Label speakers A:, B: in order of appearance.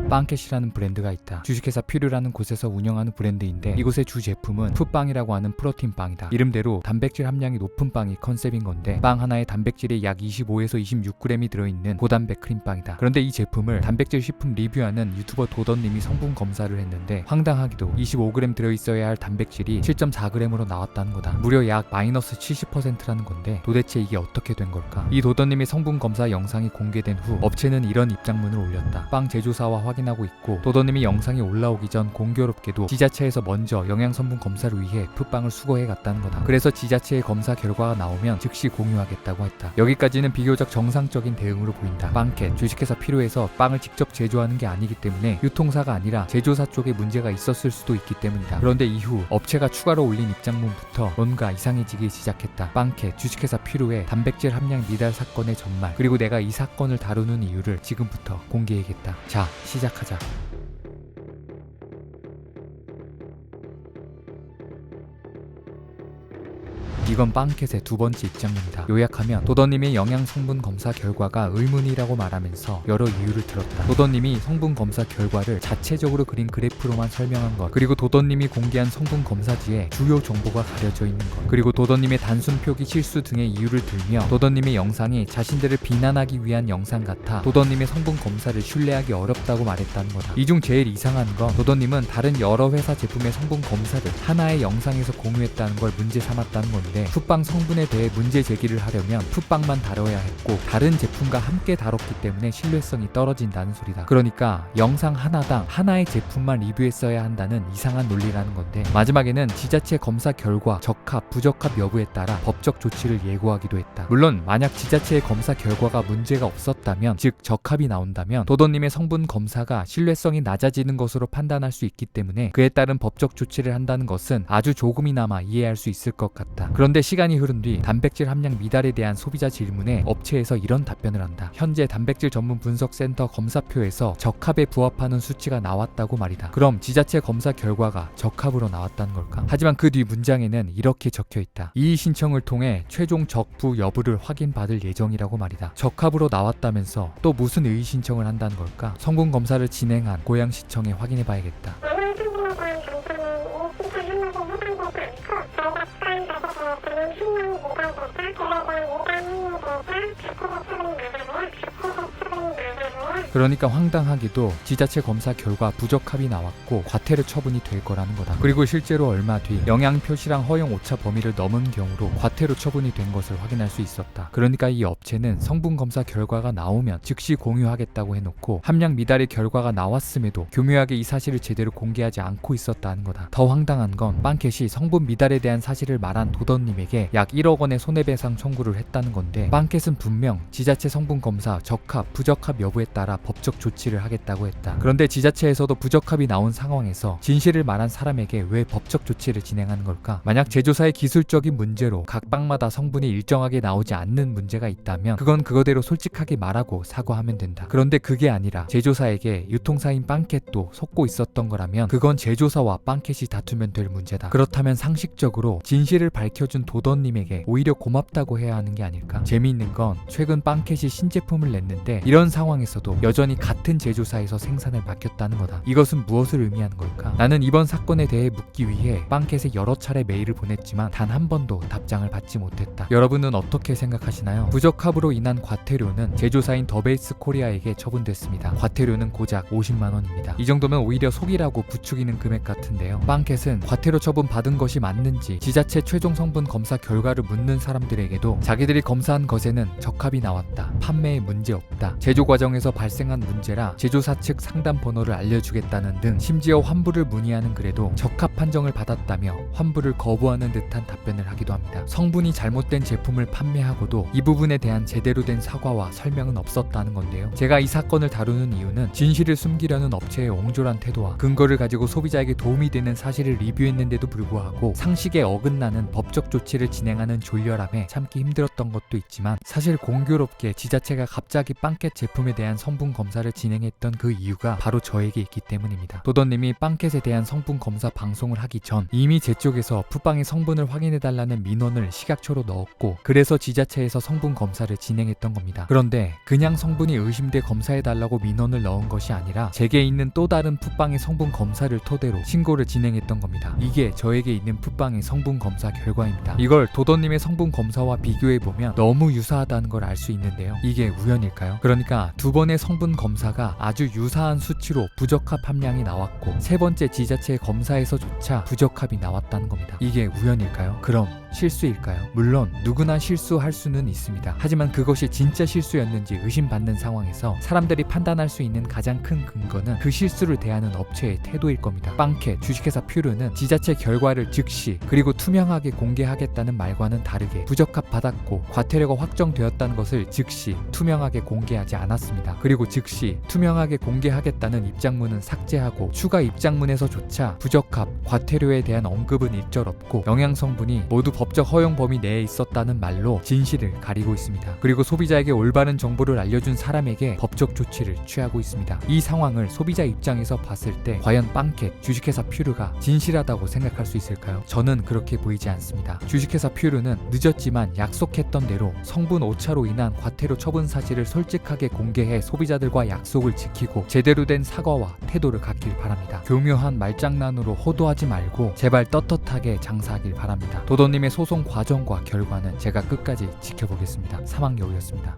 A: 빵켓이라는 브랜드가 있다. 주식회사 퓨르라는 곳에서 운영하는 브랜드인데 이곳의 주 제품은 푸빵이라고 하는 프로틴 빵이다. 이름대로 단백질 함량이 높은 빵이 컨셉인 건데 빵 하나에 단백질이 약 25에서 26g이 들어있는 고단백 크림빵이다. 그런데 이 제품을 단백질 식품 리뷰하는 유튜버 도던님이 성분 검사를 했는데 황당하게도 25g 들어있어야 할 단백질이 7.4g으로 나왔다는 거다. 무려 약 마이너스 70%라는 건데 도대체 이게 어떻게 된 걸까? 이 도던님의 성분 검사 영상이 공개된 후 업체는 이런 입장문을 올렸다. 빵 제조사와 확인하고 있고 도던님이 영상이 올라오기 전 공교롭게도 지자체에서 먼저 영양성분 검사를 위해 푸빵을 수거해 갔다는 거다. 그래서 지자체의 검사 결과가 나오면 즉시 공유하겠다고 했다. 여기까지는 비교적 정상적인 대응으로 보인다. 빵켓, 주식회사 퓨르에서 빵을 직접 제조하는 게 아니기 때문에 유통사가 아니라 제조사 쪽에 문제가 있었을 수도 있기 때문이다. 그런데 이후 업체가 추가로 올린 입장문부터 뭔가 이상해지기 시작했다. 빵켓, 주식회사 퓨르의 단백질 함량 미달 사건의 전말, 그리고 내가 이 사건을 다루는 이유를 지금부터 공개해야겠다. 자, 시작하자. 이건 빵켓의 두 번째 입장문이다. 요약하면 도던님의 영양성분 검사 결과가 의문이라고 말하면서 여러 이유를 들었다. 도던님이 성분 검사 결과를 자체적으로 그린 그래프로만 설명한 것, 그리고 도던님이 공개한 성분 검사지에 주요 정보가 가려져 있는 것, 그리고 도던님의 단순 표기 실수 등의 이유를 들며 도던님의 영상이 자신들을 비난하기 위한 영상 같아 도던님의 성분 검사를 신뢰하기 어렵다고 말했다는 거다. 이 중 제일 이상한 건 도던님은 다른 여러 회사 제품의 성분 검사를 하나의 영상에서 공유했다는 걸 문제 삼았다는 건데 푸빵 성분에 대해 문제 제기를 하려면 푸빵만 다뤄야 했고 다른 제품과 함께 다뤘기 때문에 신뢰성이 떨어진다는 소리다. 그러니까 영상 하나당 하나의 제품만 리뷰했어야 한다는 이상한 논리라는 건데 마지막에는 지자체 검사 결과 적합, 부적합 여부에 따라 법적 조치를 예고하기도 했다. 물론 만약 지자체의 검사 결과가 문제가 없었다면, 즉 적합이 나온다면 도던님의 성분 검사가 신뢰성이 낮아지는 것으로 판단할 수 있기 때문에 그에 따른 법적 조치를 한다는 것은 아주 조금이나마 이해할 수 있을 것 같다. 그런데 시간이 흐른 뒤 단백질 함량 미달에 대한 소비자 질문에 업체에서 이런 답변을 한다. 현재 단백질 전문 분석센터 검사표에서 적합에 부합하는 수치가 나왔다고 말이다. 그럼 지자체 검사 결과가 적합으로 나왔다는 걸까? 하지만 그 뒤 문장에는 이렇게 적혀 있다. 이의 신청을 통해 최종 적부 여부를 확인받을 예정이라고 말이다. 적합으로 나왔다면서 또 무슨 이의 신청을 한다는 걸까? 성분 검사를 진행한 고양시청에 확인해 봐야겠다. 그러니까 황당하게도 지자체 검사 결과 부적합이 나왔고 과태료 처분이 될 거라는 거다. 그리고 실제로 얼마 뒤 영양 표시랑 허용 오차 범위를 넘은 경우로 과태료 처분이 된 것을 확인할 수 있었다. 그러니까 이 업체는 성분 검사 결과가 나오면 즉시 공유하겠다고 해놓고 함량 미달의 결과가 나왔음에도 교묘하게 이 사실을 제대로 공개하지 않고 있었다는 거다. 더 황당한 건 빵켓이 성분 미달에 대한 사실을 말한 도던님에게 약 1억 원의 손해배상 청구를 했다는 건데 빵켓은 분명 지자체 성분 검사 적합, 부적합 여부에 따라 법적 조치를 하겠다고 했다. 그런데 지자체에서도 부적합이 나온 상황에서 진실을 말한 사람에게 왜 법적 조치를 진행하는 걸까? 만약 제조사의 기술적인 문제로 각 빵마다 성분이 일정하게 나오지 않는 문제가 있다면 그건 그거대로 솔직하게 말하고 사과하면 된다. 그런데 그게 아니라 제조사에게 유통사인 빵켓도 속고 있었던 거라면 그건 제조사와 빵켓이 다투면 될 문제다. 그렇다면 상식적으로 진실을 밝혀준 도던님에게 오히려 고맙다고 해야 하는 게 아닐까? 재미있는 건 최근 빵켓이 신제품을 냈는데 이런 상황에서도 여전히 같은 제조사에서 생산을 맡겼다는 거다. 이것은 무엇을 의미하는 걸까? 나는 이번 사건에 대해 묻기 위해 빵켓에 여러 차례 메일을 보냈지만 단 한 번도 답장을 받지 못했다. 여러분은 어떻게 생각하시나요? 부적합으로 인한 과태료는 제조사인 더베이스 코리아에게 처분됐습니다. 과태료는 고작 50만 원입니다. 이 정도면 오히려 속이라고 부추기는 금액 같은데요. 빵켓은 과태료 처분 받은 것이 맞는지 지자체 최종 성분 검사 결과를 묻는 사람들에게도 자기들이 검사한 것에는 적합이 나왔다, 판매에 문제 없다, 제조 과정에서 발생한 문제라 제조사 측 상담 번호를 알려주겠다는 등 심지어 환불을 문의하는 글에도 적합 판정을 받았다며 환불을 거부하는 듯한 답변을 하기도 합니다. 성분이 잘못된 제품을 판매하고도 이 부분에 대한 제대로 된 사과와 설명은 없었다는 건데요. 제가 이 사건을 다루는 이유는 진실을 숨기려는 업체의 옹졸한 태도와 근거를 가지고 소비자에게 도움이 되는 사실을 리뷰했는데도 불구하고 상식에 어긋나는 법적 조치를 진행하는 졸렬함에 참기 힘들었던 것도 있지만 사실 공교롭게 지자체가 갑자기 빵켓 제품에 대한 성분 성분 검사를 진행했던 그 이유가 바로 저에게 있기 때문입니다. 도던님이 빵켓에 대한 성분 검사 방송을 하기 전 이미 제 쪽에서 풋빵의 성분을 확인해달라는 민원을 식약처로 넣었고, 그래서 지자체에서 성분 검사를 진행했던 겁니다. 그런데 그냥 성분이 의심돼 검사해달라고 민원을 넣은 것이 아니라 제게 있는 또 다른 풋빵의 성분 검사를 토대로 신고를 진행했던 겁니다. 이게 저에게 있는 풋빵의 성분 검사 결과입니다. 이걸 도던님의 성분 검사와 비교해보면 너무 유사하다는 걸 알 수 있는데요. 이게 우연일까요? 그러니까 두 번의 성분 검사가 아주 유사한 수치로 부적합 함량이 나왔고, 세 번째 지자체 검사에서조차 부적합이 나왔다는 겁니다. 이게 우연일까요? 그럼 실수일까요? 물론 누구나 실수할 수는 있습니다. 하지만 그것이 진짜 실수였는지 의심받는 상황에서 사람들이 판단할 수 있는 가장 큰 근거는 그 실수를 대하는 업체의 태도일 겁니다. 빵켓, 주식회사 퓨르는 지자체 결과를 즉시 그리고 투명하게 공개하겠다는 말과는 다르게 부적합 받았고 과태료가 확정되었다는 것을 즉시 투명하게 공개하지 않았습니다. 그리고 즉시 투명하게 공개하겠다는 입장문은 삭제하고 추가 입장문에서조차 부적합, 과태료에 대한 언급은 일절 없고 영양 성분이 모두 법적 허용 범위 내에 있었다는 말로 진실을 가리고 있습니다. 그리고 소비자에게 올바른 정보를 알려준 사람에게 법적 조치를 취하고 있습니다. 이 상황을 소비자 입장에서 봤을 때 과연 빵켓, 주식회사 퓨르가 진실하다고 생각할 수 있을까요? 저는 그렇게 보이지 않습니다. 주식회사 퓨르는 늦었지만 약속했던 대로 성분 오차로 인한 과태료 처분 사실을 솔직하게 공개해 소비자들과 약속을 지키고 제대로 된 사과와 태도를 갖길 바랍니다. 교묘한 말장난으로 호도하지 말고 제발 떳떳하게 장사하길 바랍니다. 도도님의 소송 과정과 결과는 제가 끝까지 지켜보겠습니다. 사망여우였습니다.